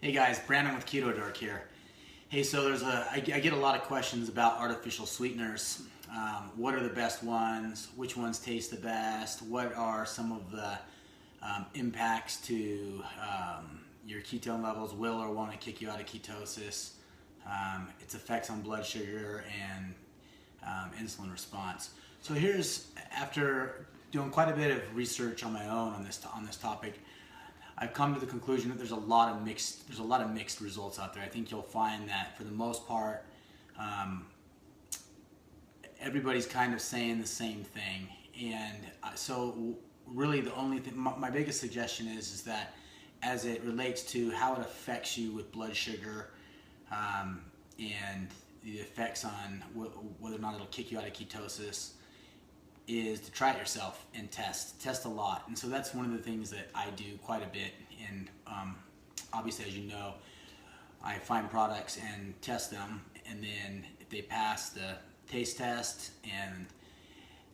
Hey guys, Brandon with Keto Dork here. Hey, so I get a lot of questions about artificial sweeteners. What are the best ones? Which ones taste the best? What are some of the impacts to your ketone levels? Will or won't it kick you out of ketosis? Its effects on blood sugar and insulin response. So after doing quite a bit of research on my own on this topic, I've come to the conclusion that there's a lot of mixed results out there. I think you'll find that for the most part, everybody's kind of saying the same thing, and so really the only thing, my biggest suggestion is that as it relates to how it affects you with blood sugar and the effects on whether or not it'll kick you out of ketosis, is to try it yourself and test a lot. And so that's one of the things that I do quite a bit. And obviously, as you know, I find products and test them, and then if they pass the taste test, and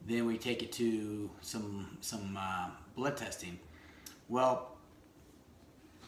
then we take it to some blood testing. Well,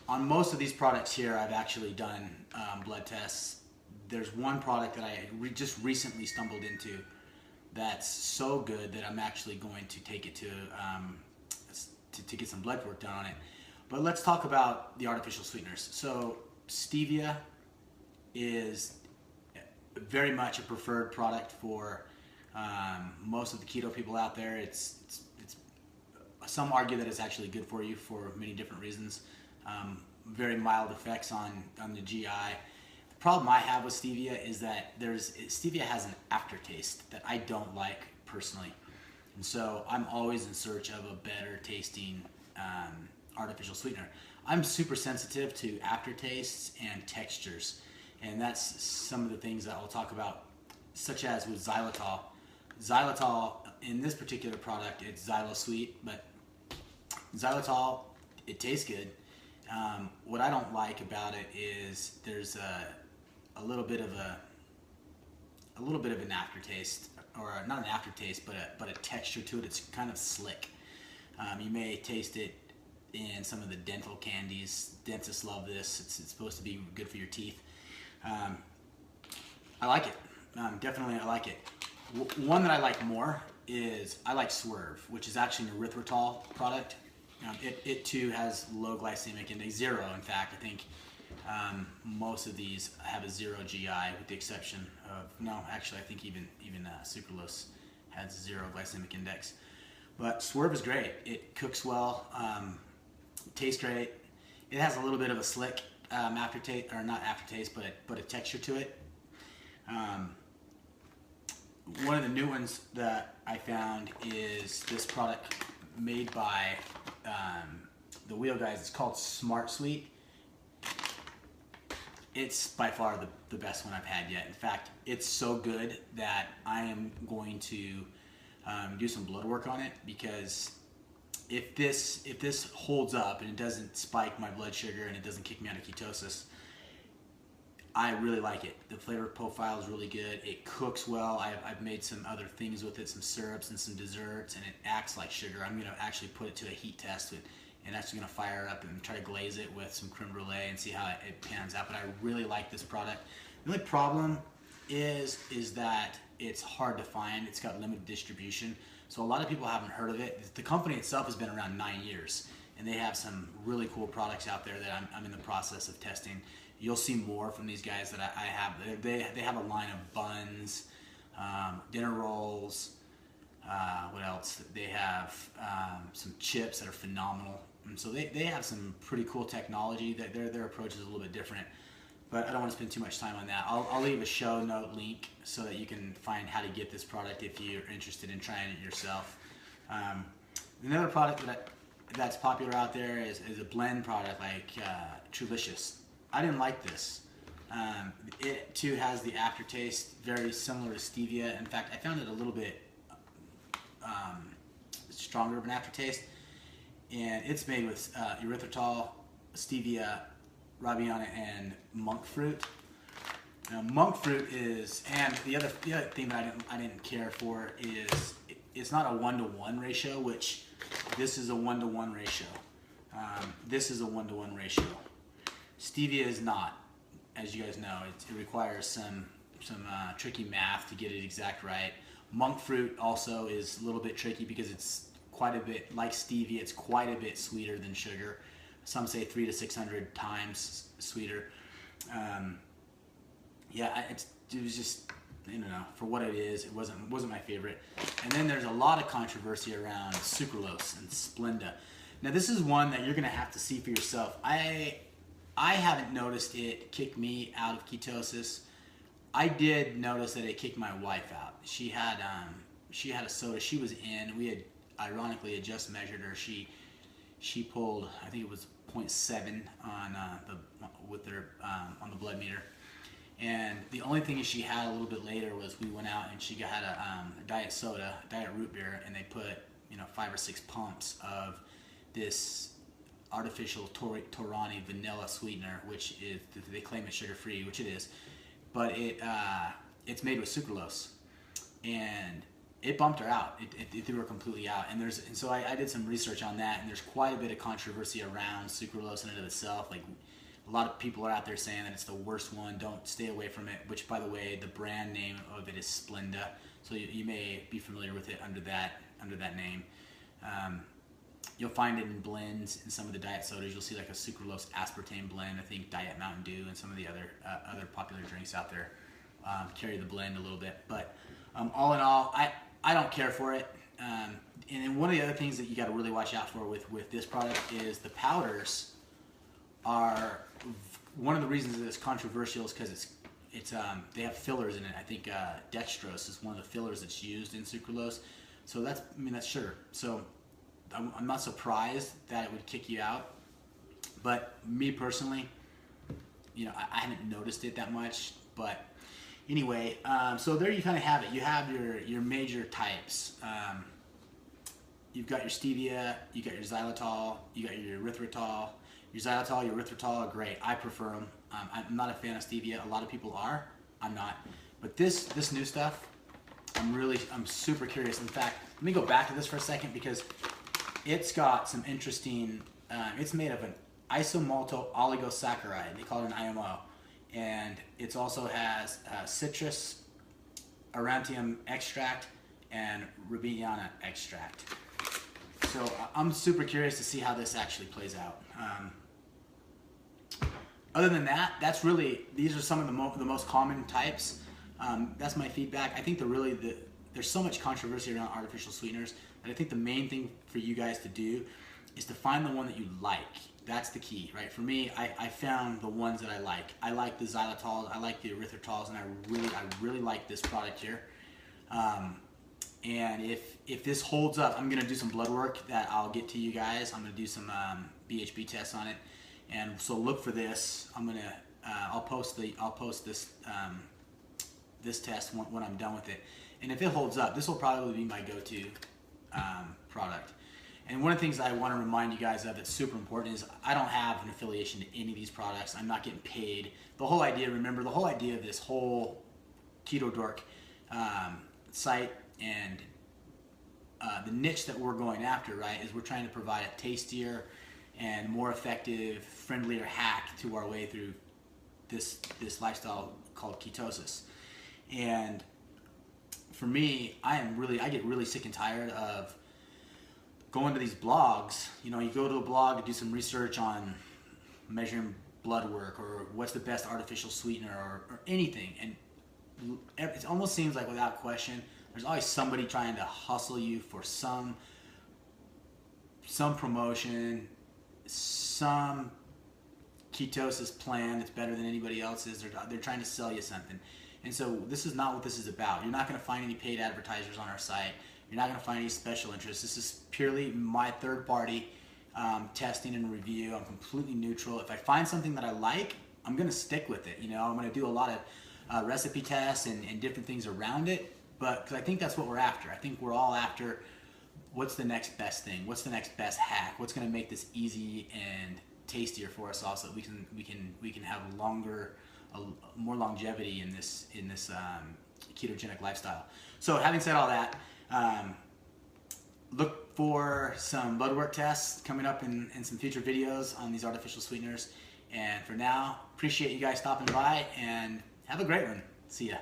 on most of these products here, I've actually done blood tests. There's one product that I just recently stumbled into that's so good that I'm actually going to take it to get some blood work done on it. But let's talk about the artificial sweeteners. So stevia is very much a preferred product for most of the keto people out there. It's some argue that it's actually good for you for many different reasons. Very mild effects on the GI. The problem I have with stevia is that stevia has an aftertaste that I don't like personally, and so I'm always in search of a better tasting artificial sweetener. I'm super sensitive to aftertastes and textures, and that's some of the things that I'll talk about, such as with xylitol. Xylitol, in this particular product, it's xylosweet, but xylitol, it tastes good. What I don't like about it is there's a little bit of an aftertaste, or not an aftertaste, but a texture to it. It's kind of slick. You may taste it in some of the dental candies. Dentists love this. It's supposed to be good for your teeth. I like it. Definitely, I like it. One that I like more is I like Swerve, which is actually an erythritol product. It too has low glycemic index, 0 in fact. I think most of these have a 0 GI, with the exception of, no, actually I think even sucralose has 0 glycemic index. But Swerve is great. It cooks well, tastes great. It has a little bit of a slick aftertaste, or not aftertaste, but a texture to it. One of the new ones that I found is this product made by the Wheel guys. It's called Smart Sweet. It's by far the best one I've had yet. In fact, it's so good that I am going to do some blood work on it, because if this holds up and it doesn't spike my blood sugar and it doesn't kick me out of ketosis, I really like it. The flavor profile is really good. It cooks well. I've made some other things with it, some syrups and some desserts, and it acts like sugar. I'm going to actually put it to a heat test and actually going to fire it up and try to glaze it with some creme brulee and see how it pans out. But I really like this product. The only problem is that it's hard to find. It's got limited distribution, so a lot of people haven't heard of it. The company itself has been around 9 years, and they have some really cool products out there that I'm in the process of testing. You'll see more from these guys that I have. They have a line of buns, dinner rolls. What else? They have some chips that are phenomenal. And so they have some pretty cool technology. That their approach is a little bit different, but I don't want to spend too much time on that. I'll leave a show note link so that you can find how to get this product if you're interested in trying it yourself. Another product that's popular out there is a blend product like Trulicious. I didn't like this. It too has the aftertaste very similar to stevia. In fact, I found it a little bit stronger of an aftertaste, and it's made with erythritol, stevia, rabiana, and monk fruit. Now, monk fruit is, and the other thing that I didn't care for is it's not a 1-to-1 ratio, which this is a 1-to-1 ratio. This is a 1-to-1 ratio. Stevia is not, as you guys know. It requires some tricky math to get it exact right. Monk fruit also is a little bit tricky because it's quite a bit like stevia. It's quite a bit sweeter than sugar. Some say 300 to 600 times sweeter. Yeah, it was just, I don't know, for what it is, it wasn't my favorite. And then there's a lot of controversy around sucralose and Splenda. Now this is one that you're gonna have to see for yourself. I haven't noticed it kick me out of ketosis. I did notice that it kicked my wife out. She had a soda she was in. We had ironically just measured her. She pulled, I think it was 0.7 on on the blood meter. And the only thing she had a little bit later was we went out and she had a diet soda, diet root beer, and they put 5 or 6 pumps of this artificial Torani vanilla sweetener, which is, they claim it's sugar free, which it is, but it's made with sucralose, and it bumped her out. It threw her completely out. And so I did some research on that, and there's quite a bit of controversy around sucralose in and of itself. Like, a lot of people are out there saying that it's the worst one. Don't stay away from it. Which, by the way, the brand name of it is Splenda, so you may be familiar with it under that name. You'll find it in blends in some of the diet sodas. You'll see like a sucralose aspartame blend. I think Diet Mountain Dew and some of the other popular drinks out there carry the blend a little bit. But all in all, I don't care for it. And then one of the other things that you got to really watch out for with this product is the powders are one of the reasons that it's controversial is because they have fillers in it. I think dextrose is one of the fillers that's used in sucralose. So that's sugar. So I'm not surprised that it would kick you out. But me personally, I haven't noticed it that much. But anyway, so there you kind of have it. You have your major types. You've got your stevia, you got your xylitol, you got your erythritol. Your xylitol, your erythritol are great. I prefer them. I'm not a fan of stevia. A lot of people are. I'm not. But this new stuff, I'm super curious. In fact, let me go back to this for a second because it's got some interesting. It's made of an isomalto oligosaccharide. They call it an IMO, and it also has citrus, aurantium extract, and rubidiana extract. So I'm super curious to see how this actually plays out. Other than that, these are some of the most common types. That's my feedback. I think there's so much controversy around artificial sweeteners that I think the main thing for you guys to do is to find the one that you like. That's the key, right? For me, I found the ones that I like. I like the xylitols, I like the erythritols, and I really like this product here. And if this holds up, I'm gonna do some blood work that I'll get to you guys. I'm gonna do some BHB tests on it, and so look for this. I'll post this this test when I'm done with it. And if it holds up, this will probably be my go-to product. And one of the things I want to remind you guys of that's super important is I don't have an affiliation to any of these products. I'm not getting paid. Remember, the whole idea of this whole Keto Dork site and the niche that we're going after, right, is we're trying to provide a tastier and more effective, friendlier hack to our way through this lifestyle called ketosis. And for me, I get really sick and tired of going to these blogs. You go to a blog to do some research on measuring blood work or what's the best artificial sweetener or anything, and it almost seems like without question there's always somebody trying to hustle you for some promotion, some ketosis plan that's better than anybody else's. They're trying to sell you something. And so this is not what this is about. You're not going to find any paid advertisers on our site. You're not going to find any special interests. This is purely my third party testing and review. I'm completely neutral. If I find something that I like, I'm going to stick with it. I'm going to do a lot of recipe tests and different things around it, but because I think that's what we're after. I think we're all after what's the next best thing, what's the next best hack, what's going to make this easy and tastier for us all, so that we can have more longevity in this ketogenic lifestyle. So having said all that, look for some blood work tests coming up in some future videos on these artificial sweeteners. And for now, appreciate you guys stopping by, and have a great one. See ya.